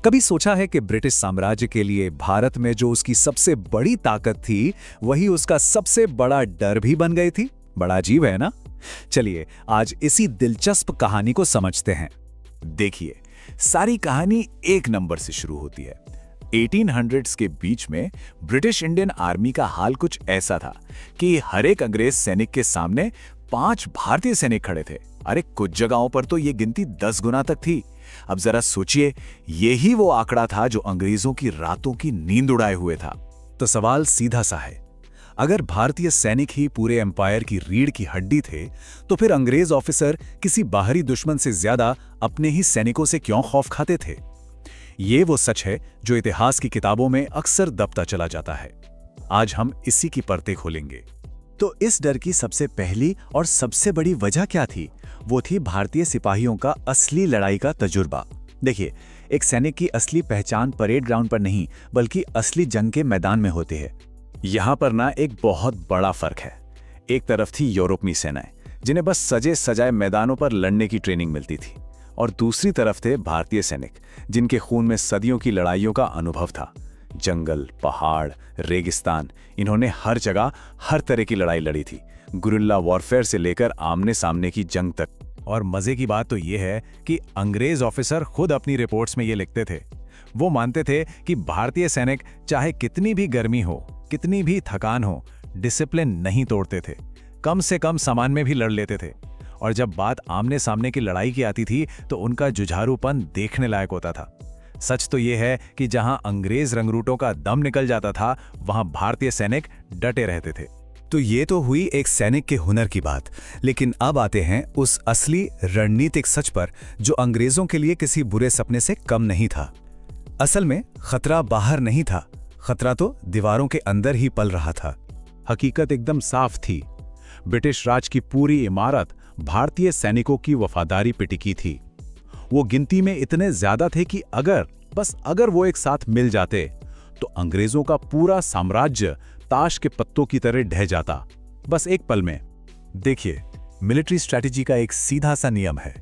कभी सोचा है कि ब्रिटिश साम्राज्य के लिए भारत में जो उसकी सबसे बड़ी ताकत थी, वही उसका सबसे बड़ा डर भी बन गई थी? बड़ा अजीब है ना? चलिए आज इसी दिलचस्प कहानी को समझते हैं। देखिए, सारी कहानी एक नंबर से शुरू होती है। 1800s के बीच में ब्रिटिश इंडियन आर्मी का हाल कुछ ऐसा था कि हर एक अंग्रेज सैनिक के सामने 5 भारतीय सैनिक खड़े थे। अरे कुछ जगहों पर तो ये गिनती 10 गुना तक थी। अब जरा सोचिए, यही वो आंकड़ा था जो अंग्रेजों की रातों की नींद उड़ाए हुए था। तो सवाल सीधा सा है, अगर भारतीय सैनिक ही पूरे एम्पायर की रीढ़ की हड्डी थे, तो फिर अंग्रेज ऑफिसर किसी बाहरी दुश्मन से ज्यादा अपने ही सैनिकों से क्यों खौफ खाते थे? ये वो सच है जो इतिहास की किताबों में अक्सर दबता चला जाता है। आज हम इसी की परतें खोलेंगे। तो इस डर की सबसे पहली और सबसे बड़ी वजह क्या थी? वो थी भारतीय सिपाहियों का असली लड़ाई का तजुर्बा। देखिए, एक सैनिक की असली पहचान परेड ग्राउंड पर नहीं, बल्कि असली जंग के मैदान में होती है। यहाँ पर ना एक बहुत बड़ा फर्क है। एक तरफ थी यूरोपीय सेनाएं, जिन्हें बस सजे सजाए मैदानों पर लड़ने की ट्रेनिंग मिलती थी, और दूसरी तरफ थे भारतीय सैनिक, जिनके खून में सदियों की लड़ाइयों का अनुभव था। जंगल, पहाड़, रेगिस्तान, इन्होंने हर जगह हर तरह की लड़ाई लड़ी थी, गुरिल्ला वॉरफेयर से लेकर आमने सामने की जंग तक। और मजे की बात तो ये है कि अंग्रेज ऑफिसर खुद अपनी रिपोर्ट्स में ये लिखते थे। वो मानते थे कि भारतीय सैनिक चाहे कितनी भी गर्मी हो, कितनी भी थकान हो, डिसिप्लिन नहीं तोड़ते थे, कम से कम सामान में भी लड़ लेते थे। और जब बात आमने सामने की लड़ाई की आती थी तो उनका जुझारूपन देखने लायक होता था। सच तो यह है कि जहां अंग्रेज रंगरूटों का दम निकल जाता था, वहां भारतीय सैनिक डटे रहते थे। तो ये तो हुई एक सैनिक के हुनर की बात, लेकिन अब आते हैं उस असली रणनीतिक सच पर जो अंग्रेजों के लिए किसी बुरे सपने से कम नहीं था। असल में खतरा बाहर नहीं था, खतरा तो दीवारों के अंदर ही पल रहा था। हकीकत एकदम साफ थी। ब्रिटिश राज की पूरी इमारत भारतीय सैनिकों की वफादारी पे टिकी थी। वो गिनती में इतने ज्यादा थे कि अगर वो एक साथ मिल जाते तो अंग्रेजों का पूरा साम्राज्य ताश के पत्तों की तरह ढह जाता, बस एक पल में। देखिए, मिलिट्री स्ट्रैटेजी का एक सीधा सा नियम है,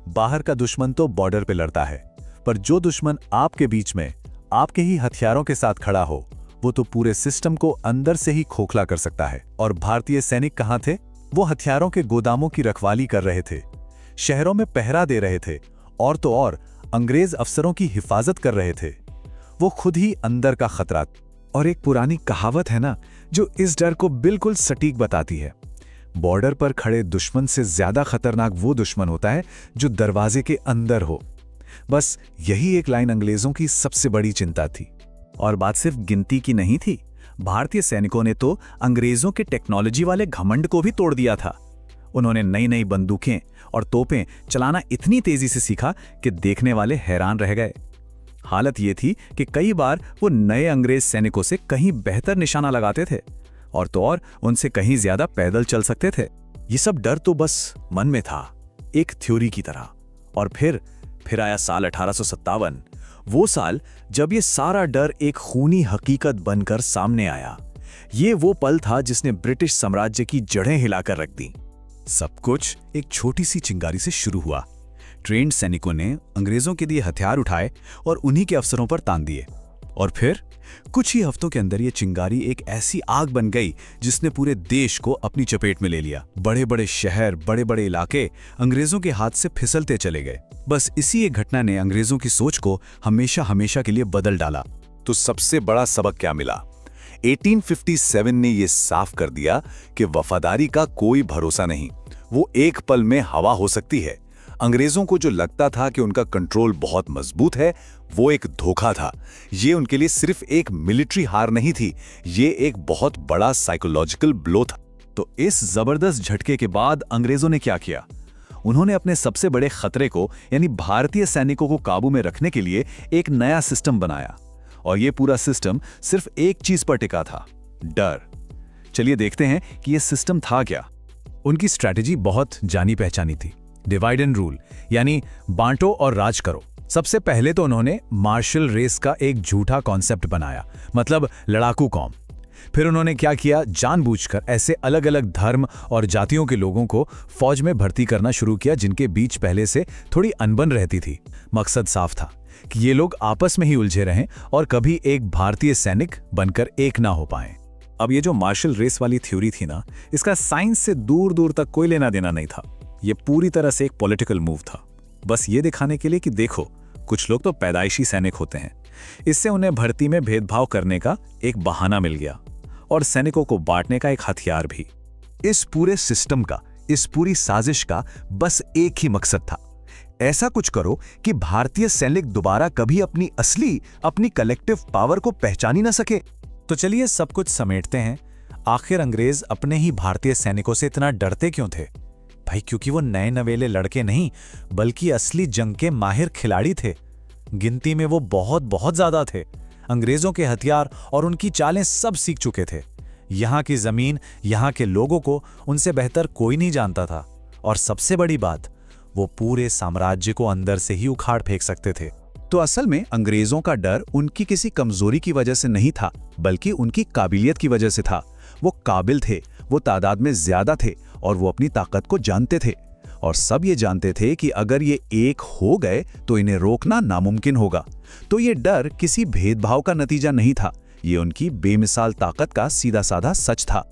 बाहर का दुश्मन तो बॉर्डर पे लड़ता है, पर जो दुश्मन आपके बीच में आपके ही हथियारों के साथ खड़ा हो, वो तो पूरे सिस्टम को अंदर से ही खोखला कर सकता है। और भारतीय सैनिक कहाँ थे? वो हथियारों के गोदामों की रखवाली कर रहे थे, शहरों में पहरा दे रहे थे, और तो और अंग्रेज अफसरों की हिफाजत कर रहे थे। वो खुद ही अंदर का खतरा। और एक पुरानी कहावत है ना, जो इस डर को बिल्कुल सटीक बताती है, बॉर्डर पर खड़े दुश्मन से ज्यादा खतरनाक वो दुश्मन होता है जो दरवाजे के अंदर हो। बस यही एक लाइन अंग्रेजों की सबसे बड़ी चिंता थी। और बात सिर्फ गिनती की नहीं थी। भारतीय सैनिकों ने तो अंग्रेजों के टेक्नोलॉजी वाले घमंड को भी तोड़ दिया था। उन्होंने नई नई बंदूकें और तोपें चलाना इतनी तेजी से सीखा कि देखने वाले हैरान रह गए। हालत ये थी कि कई बार वो नए अंग्रेज सैनिकों से कहीं बेहतर निशाना लगाते थे, और तो और उनसे कहीं ज्यादा पैदल चल सकते थे। ये सब डर तो बस मन में था, एक थ्योरी की तरह। और फिर आया साल 1857, वो साल जब ये सारा डर एक खूनी हकीकत बनकर सामने आया। ये वो पल था जिसने ब्रिटिश साम्राज्य की जड़ें हिलाकर रख दी। सब कुछ एक छोटी सी चिंगारी से शुरू हुआ। ट्रेंड सैनिकों ने अंग्रेजों के लिए हथियार उठाए और उन्हीं के अफसरों पर तान दिए। और फिर कुछ ही हफ्तों के अंदर ये चिंगारी एक ऐसी आग बन गई जिसने पूरे देश को अपनी चपेट में ले लिया। बड़े बड़े शहर, बड़े बड़े इलाके अंग्रेजों के हाथ से फिसलते चले गए। बस इसी एक घटना ने अंग्रेजों की सोच को हमेशा हमेशा के लिए बदल डाला। तो सबसे बड़ा सबक क्या मिला? 1857 ने यह साफ कर दिया कि वफादारी का कोई भरोसा नहीं, वो एक पल में हवा हो सकती है। अंग्रेजों को जो लगता था कि उनका कंट्रोल बहुत मजबूत है, वो एक धोखा था। ये उनके लिए सिर्फ एक मिलिट्री हार नहीं थी, ये एक बहुत बड़ा साइकोलॉजिकल ब्लो था। तो इस जबरदस्त झटके के बाद अंग्रेजों ने क्या किया? उन्होंने अपने सबसे बड़े खतरे को यानी भारतीय सैनिकों को काबू में रखने के लिए एक नया सिस्टम बनाया। और ये पूरा सिस्टम सिर्फ एक चीज पर टिका था, डर। चलिए देखते हैं कि यह सिस्टम था क्या। उनकी स्ट्रैटेजी बहुत जानी पहचानी थी, डिवाइड एंड रूल, यानी बांटो और राज करो। सबसे पहले तो उन्होंने मार्शल रेस का एक झूठा कॉन्सेप्ट बनाया, मतलब लड़ाकू कौम। फिर उन्होंने क्या किया, जानबूझकर ऐसे अलग अलग धर्म और जातियों के लोगों को फौज में भर्ती करना शुरू किया जिनके बीच पहले से थोड़ी अनबन रहती थी। मकसद साफ था कि ये लोग आपस में ही उलझे रहें और कभी एक भारतीय सैनिक बनकर एक ना हो पाएं। अब ये जो मार्शल रेस वाली थ्योरी थी ना, इसका साइंस से दूर दूर तक कोई लेना देना नहीं था। ये पूरी तरह से एक पॉलिटिकल मूव था, बस ये दिखाने के लिए कि देखो, कुछ लोग तो पैदाइशी सैनिक होते हैं। इससे उन्हें भर्ती में भेदभाव करने का एक बहाना मिल गया और सैनिकों को बांटने का एक हथियार भी। इस पूरे सिस्टम का, इस पूरी साजिश का बस एक ही मकसद था, ऐसा कुछ करो कि भारतीय सैनिक दोबारा कभी अपनी असली, अपनी कलेक्टिव पावर को पहचान ही ना सके। तो चलिए सब कुछ समेटते हैं। आखिर अंग्रेज अपने ही भारतीय सैनिकों से इतना डरते क्यों थे? भाई क्योंकि वो नए नवेले लड़के नहीं, बल्कि असली जंग के माहिर खिलाड़ी थे। गिनती में वो बहुत बहुत ज्यादा थे। अंग्रेजों के हथियार और उनकी चालें सब सीख चुके थे। यहाँ की जमीन, यहाँ के लोगों को उनसे बेहतर कोई नहीं जानता था। और सबसे बड़ी बात, वो पूरे साम्राज्य को अंदर से ही उखाड़ फेंक सकते थे। तो असल में अंग्रेजों का डर उनकी किसी कमजोरी की वजह से नहीं था, बल्कि उनकी काबिलियत की वजह से था। वो काबिल थे, वो तादाद में ज्यादा थे और वो अपनी ताकत को जानते थे। और सब ये जानते थे कि अगर ये एक हो गए तो इन्हें रोकना नामुमकिन होगा। तो ये डर किसी भेदभाव का नतीजा नहीं था, ये उनकी बेमिसाल ताकत का सीधा साधा सच था।